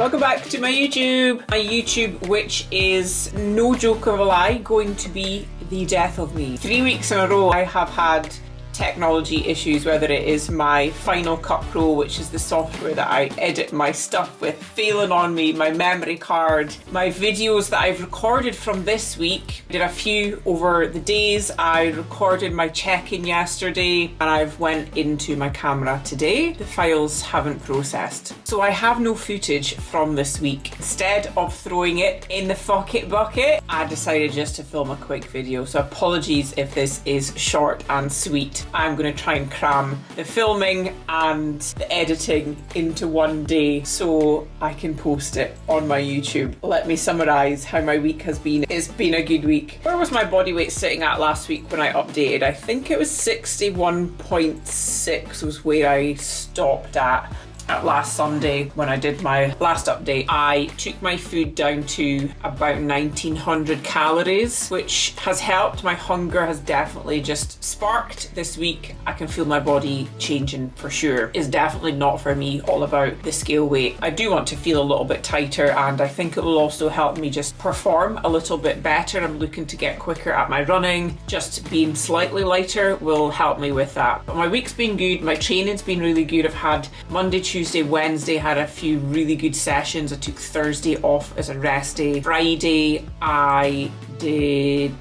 Welcome back to my YouTube. My YouTube, which is, no joke of a lie, going to be the death of me. 3 weeks in a row I have had technology issues, whether it is my Final Cut Pro, which is the software that I edit my stuff with, failing on me, my memory card, my videos that I've recorded from this week. I did a few over the days. I recorded my check-in yesterday and I've went into my camera today. The files haven't processed. So I have no footage from this week. Instead of throwing it in the fuck it bucket, I decided just to film a quick video. So apologies if this is short and sweet. I'm going to try and cram the filming and the editing into one day so I can post it on my YouTube. Let me summarise how my week has been. It's been a good week. Where was my body weight sitting at last week when I updated? I think it was 61.6 was where I stopped at last Sunday when I did my last update. I took my food down to about 1900 calories, which has helped. My hunger has definitely just sparked this week. I can feel my body changing for sure. It's definitely not for me all about the scale weight. I do want to feel a little bit tighter, and I think it will also help me just perform a little bit better. I'm looking to get quicker at my running. Just being slightly lighter will help me with that. But my week's been good. My training's been really good. I've had Monday, Tuesday, Wednesday, had a few really good sessions. I took Thursday off as a rest day. Friday I did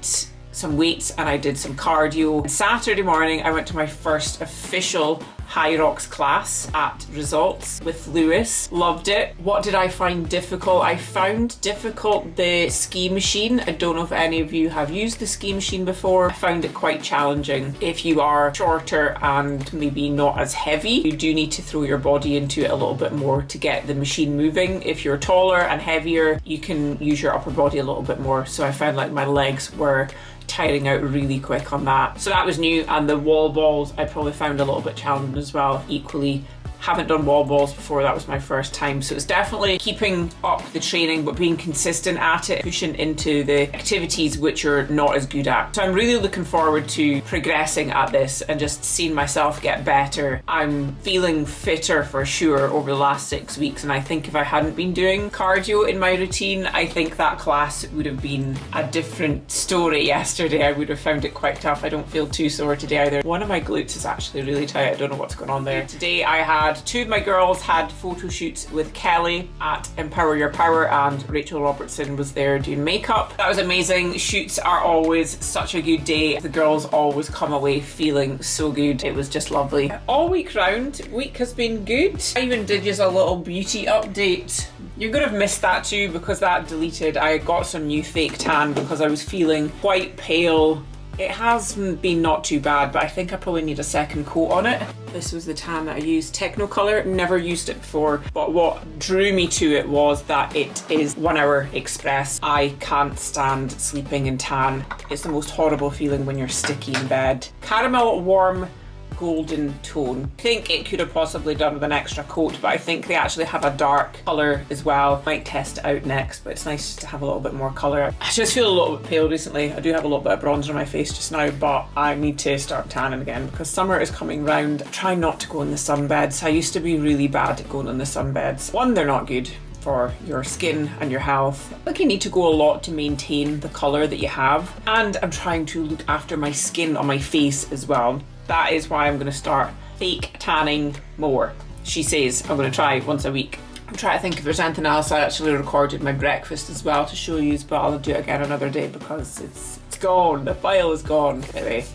some weights and I did some cardio. Saturday morning I went to my first official High Rocks class at Results with Lewis. Loved it. What did I find difficult? I found difficult the ski machine. I don't know if any of you have used the ski machine before. I found it quite challenging. If you are shorter and maybe not as heavy, you do need to throw your body into it a little bit more to get the machine moving. If you're taller and heavier, you can use your upper body a little bit more. So I found like my legs were tiring out really quick on that. So that was new, and the wall balls I probably found a little bit challenging as well. Equally, haven't done wall balls before, that was my first time. So it's definitely keeping up the training but being consistent at it, pushing into the activities which you're not as good at. So I'm really looking forward to progressing at this and just seeing myself get better. I'm feeling fitter for sure over the last 6 weeks, and I think if I hadn't been doing cardio in my routine, I think that class would have been a different story yesterday. I would have found it quite tough. I don't feel too sore today either. One of my glutes is actually really tight. I don't know what's going on there. Today I had two of my girls had photo shoots with Kelly at Empower Your Power, and Rachel Robertson was there doing makeup. That was amazing. Shoots are always such a good day. The girls always come away feeling so good. It was just lovely. All week round, week has been good. I even did just a little beauty update. You're gonna have missed that too because that deleted. I got some new fake tan because I was feeling quite pale. It has been not too bad, but I think I probably need a second coat on it. This was the tan that I used, Technicolor. Never used it before, but what drew me to it was that it is 1 hour express. I can't stand sleeping in tan. It's the most horrible feeling when you're sticky in bed. Caramel warm golden tone. I think it could have possibly done with an extra coat, but I think they actually have a dark colour as well. Might test it out next, but it's nice to have a little bit more colour. I just feel a little bit pale recently. I do have a little bit of bronzer on my face just now, but I need to start tanning again because summer is coming round. Try not to go in the sunbeds. I used to be really bad at going in the sunbeds. One, they're not good for your skin and your health. I think you need to go a lot to maintain the colour that you have, and I'm trying to look after my skin on my face as well. That is why I'm going to start fake tanning more. She says I'm going to try once a week. I'm trying to think if there's anything else. I actually recorded my breakfast as well to show you, but I'll do it again another day because it's gone. The file is gone. Anyway,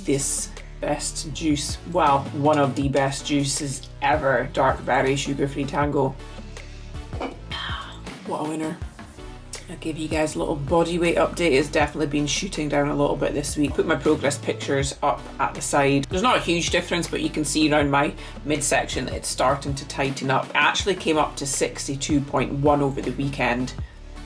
this best juice, well, one of the best juices ever, dark berry sugar-free tango. What a winner. I'll give you guys a little body weight update. It's definitely been shooting down a little bit this week. Put my progress pictures up at the side. There's not a huge difference, but you can see around my midsection it's starting to tighten up. I actually came up to 62.1 over the weekend.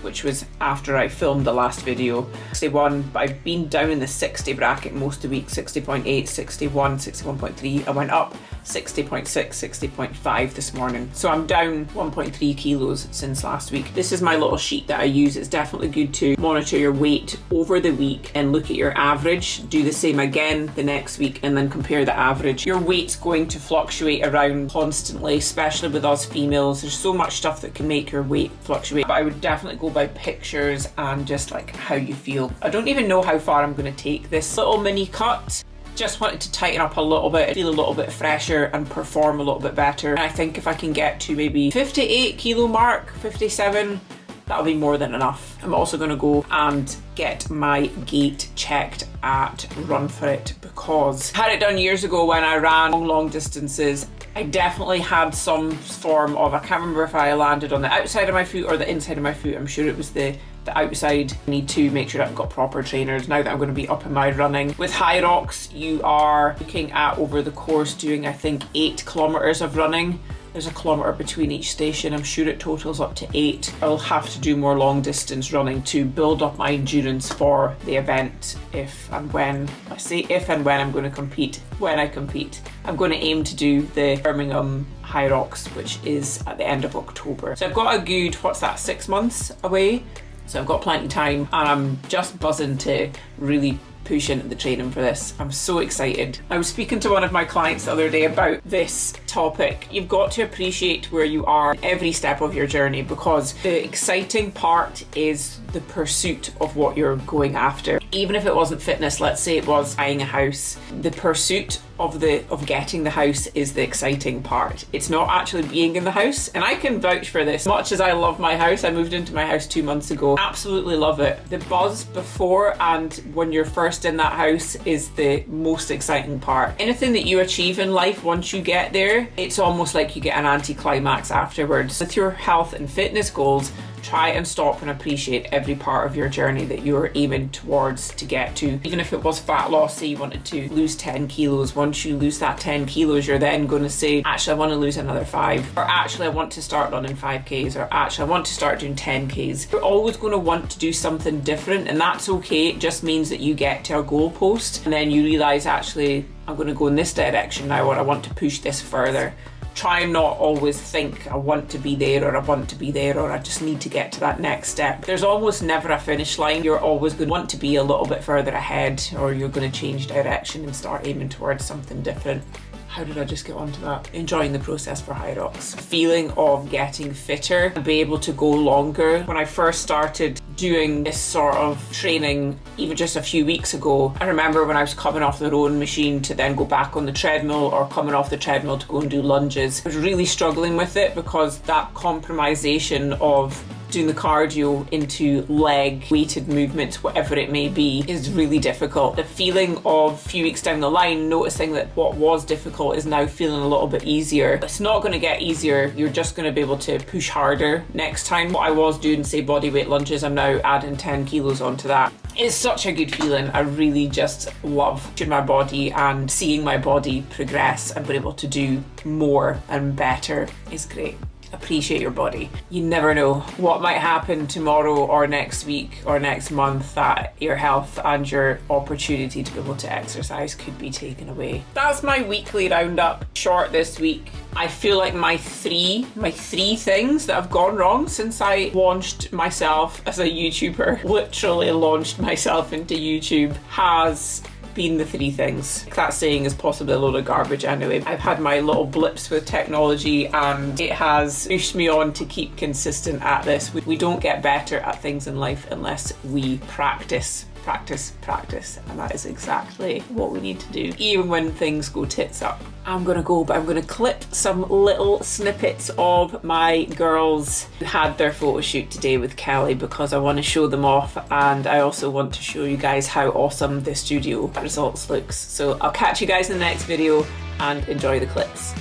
which was after I filmed the last video. 61, but I've been down in the 60 bracket most of the week, 60.8, 61, 61.3. I went up 60.6, 60.5 this morning. So I'm down 1.3 kilos since last week. This is my little sheet that I use. It's definitely good to monitor your weight over the week and look at your average. Do the same again the next week and then compare the average. Your weight's going to fluctuate around constantly, especially with us females. There's so much stuff that can make your weight fluctuate, but I would definitely go by pictures and just like how you feel. I don't even know how far I'm going to take this little mini cut. Just wanted to tighten up a little bit, feel a little bit fresher and perform a little bit better. And I think if I can get to maybe 58 kilo mark, 57, that'll be more than enough. I'm also going to go and get my gait checked at Run For It, because I had it done years ago when I ran long distances. I definitely had some form of, I can't remember if I landed on the outside of my foot or the inside of my foot. I'm sure it was the outside. I need to make sure that I've got proper trainers now that I'm going to be up in my running. With High Rocks, you are looking at over the course doing, I think, 8 kilometers of running. There's a kilometer between each station. I'm sure it totals up to 8. I'll have to do more long distance running to build up my endurance for the event if and when. I say if and when I'm going to compete. When I compete, I'm going to aim to do the Birmingham High Rocks, which is at the end of October. So I've got a good, what's that, 6 months away? So I've got plenty of time and I'm just buzzing to really push into the training for this. I'm so excited. I was speaking to one of my clients the other day about this topic. You've got to appreciate where you are every step of your journey, because the exciting part is the pursuit of what you're going after. Even if it wasn't fitness, let's say it was buying a house, the pursuit of getting the house is the exciting part. It's not actually being in the house. And I can vouch for this. Much as I love my house, I moved into my house 2 months ago. Absolutely love it. The buzz before and when you're first in that house is the most exciting part. Anything that you achieve in life, once you get there, it's almost like you get an anti-climax afterwards. With your health and fitness goals, try and stop and appreciate every part of your journey that you're aiming towards to get to. Even if it was fat loss, say you wanted to lose 10 kilos, once you lose that 10 kilos, you're then going to say, actually, I want to lose another 5, or actually, I want to start running 5Ks, or actually, I want to start doing 10Ks. You're always going to want to do something different, and that's okay. It just means that you get to a goalpost, and then you realize, actually, I'm going to go in this direction now, or I want to push this further. Try and not always think I want to be there, or I want to be there, or I just need to get to that next step. There's almost never a finish line. You're always going to want to be a little bit further ahead, or you're going to change direction and start aiming towards something different. How did I just get onto that? Enjoying the process for High Rocks. Feeling of getting fitter and be able to go longer. When I first started doing this sort of training, even just a few weeks ago, I remember when I was coming off the rowing machine to then go back on the treadmill, or coming off the treadmill to go and do lunges. I was really struggling with it, because that compromisation of doing the cardio into leg weighted movements, whatever it may be, is really difficult. The feeling of a few weeks down the line noticing that what was difficult is now feeling a little bit easier. It's not going to get easier, you're just going to be able to push harder next time. What I was doing, say body weight lunges, I'm now adding 10 kilos onto that. It's such a good feeling. I really just love pushing my body and seeing my body progress and being able to do more and better is great. Appreciate your body. You never know what might happen tomorrow or next week or next month, that your health and your opportunity to be able to exercise could be taken away. That's my weekly roundup. Short this week. I feel like my three things that have gone wrong since I launched myself as a YouTuber, literally launched myself into YouTube, has been the 3 things. That saying is possibly a load of garbage anyway. I've had my little blips with technology and it has pushed me on to keep consistent at this. We don't get better at things in life unless we practice, and that is exactly what we need to do, even when things go tits up. I'm gonna go, but I'm gonna clip some little snippets of my girls who had their photo shoot today with Kelly, because I want to show them off, and I also want to show you guys how awesome the studio results looks. So I'll catch you guys in the next video and enjoy the clips.